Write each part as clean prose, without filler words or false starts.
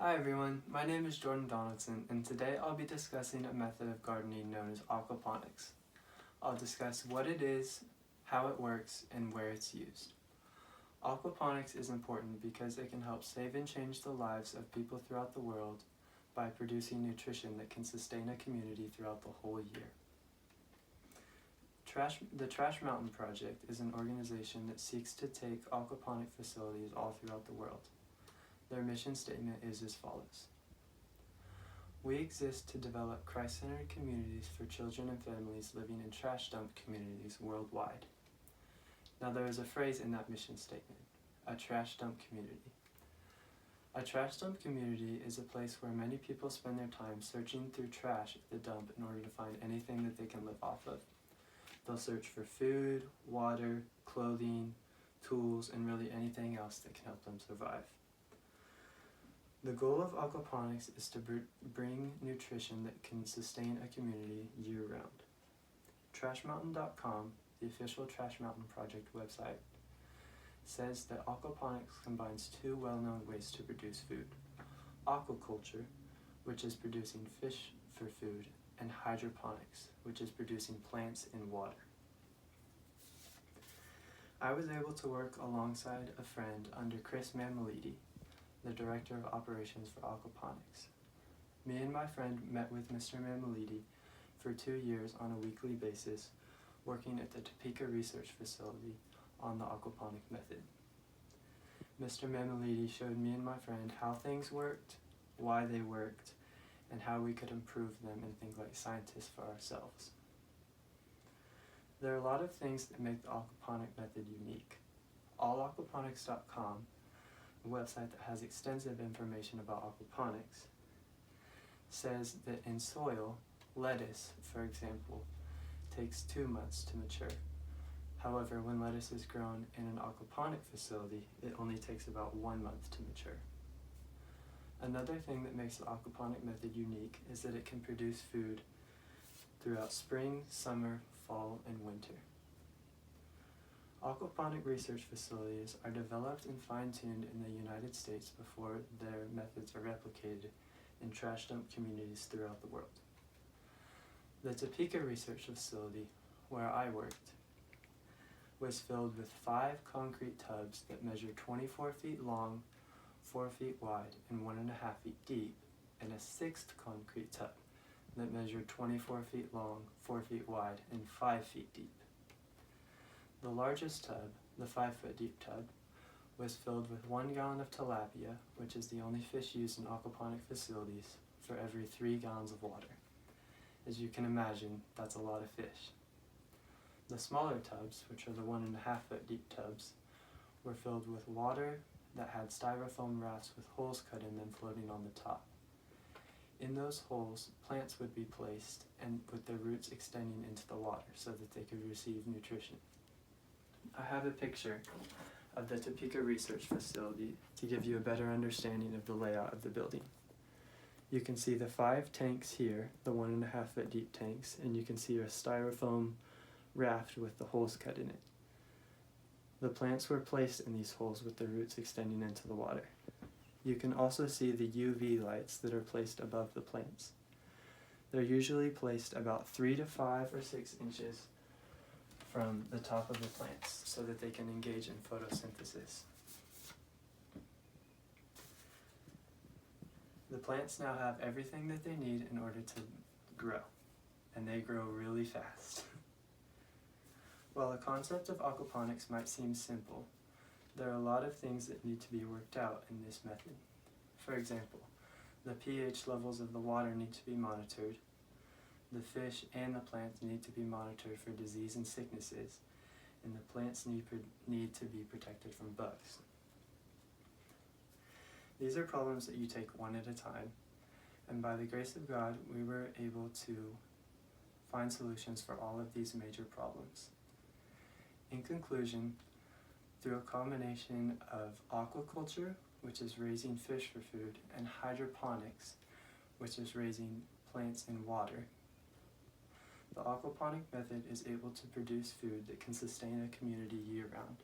Hi everyone, my name is Jordan Donaldson, and today I'll be discussing a method of gardening known as aquaponics. I'll discuss what it is, how it works, and where it's used. Aquaponics is important because it can help save and change the lives of people throughout the world by producing nutrition that can sustain a community throughout the whole year. The Trash Mountain Project is an organization that seeks to take aquaponic facilities all throughout the world. Their mission statement is as follows. We exist to develop Christ-centered communities for children and families living in trash dump communities worldwide. Now there is a phrase in that mission statement, a trash dump community. A trash dump community is a place where many people spend their time searching through trash at the dump in order to find anything that they can live off of. They'll search for food, water, clothing, tools, and really anything else that can help them survive. The goal of aquaponics is to bring nutrition that can sustain a community year-round. TrashMountain.com, the official Trash Mountain Project website, says that aquaponics combines two well-known ways to produce food: aquaculture, which is producing fish for food, and hydroponics, which is producing plants in water. I was able to work alongside a friend under Chris Mammoliti, the Director of Operations for Aquaponics. Me and my friend met with Mr. Mammoliti for 2 years on a weekly basis, working at the Topeka Research Facility on the aquaponic method. Mr. Mammoliti showed me and my friend how things worked, why they worked, and how we could improve them and think like scientists for ourselves. There are a lot of things that make the aquaponic method unique. allaquaponics.com, a website that has extensive information about aquaponics, says that in soil, lettuce, for example, takes 2 months to mature. However, when lettuce is grown in an aquaponic facility, it only takes about 1 month to mature. Another thing that makes the aquaponic method unique is that it can produce food throughout spring, summer, fall, and winter. Aquaponic research facilities are developed and fine-tuned in the United States before their methods are replicated in trash dump communities throughout the world. The Topeka Research Facility, where I worked, was filled with 5 concrete tubs that measure 24 feet long, 4 feet wide, and 1.5 feet deep, and a 6th concrete tub that measured 24 feet long, 4 feet wide, and 5 feet deep. The largest tub, the 5-foot deep tub, was filled with 1 gallon of tilapia, which is the only fish used in aquaponic facilities, for every 3 gallons of water. As you can imagine, that's a lot of fish. The smaller tubs, which are the 1.5-foot deep tubs, were filled with water that had styrofoam rafts with holes cut in them floating on the top. In those holes, plants would be placed and with their roots extending into the water so that they could receive nutrition. I have a picture of the Topeka Research Facility to give you a better understanding of the layout of the building. You can see the 5 tanks here, the 1.5-foot deep tanks, and you can see a styrofoam raft with the holes cut in it. The plants were placed in these holes with the roots extending into the water. You can also see the UV lights that are placed above the plants. They're usually placed about 3 to 5 or 6 inches from the top of the plants so that they can engage in photosynthesis. The plants now have everything that they need in order to grow, and they grow really fast. While the concept of aquaponics might seem simple, there are a lot of things that need to be worked out in this method. For example, the pH levels of the water need to be monitored, the fish and the plants need to be monitored for disease and sicknesses, and the plants need to be protected from bugs. These are problems that you take one at a time, and by the grace of God, we were able to find solutions for all of these major problems. In conclusion, through a combination of aquaculture, which is raising fish for food, and hydroponics, which is raising plants in water, the aquaponic method is able to produce food that can sustain a community year-round,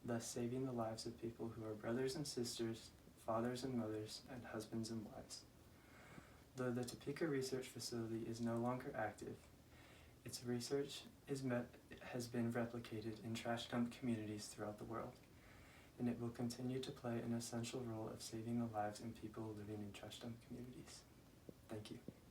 thus saving the lives of people who are brothers and sisters, fathers and mothers and husbands and wives. Though the Topeka Research Facility is no longer active, its research has been replicated in trash dump communities throughout the world, and it will continue to play an essential role of saving the lives of people living in trash dump communities. Thank you.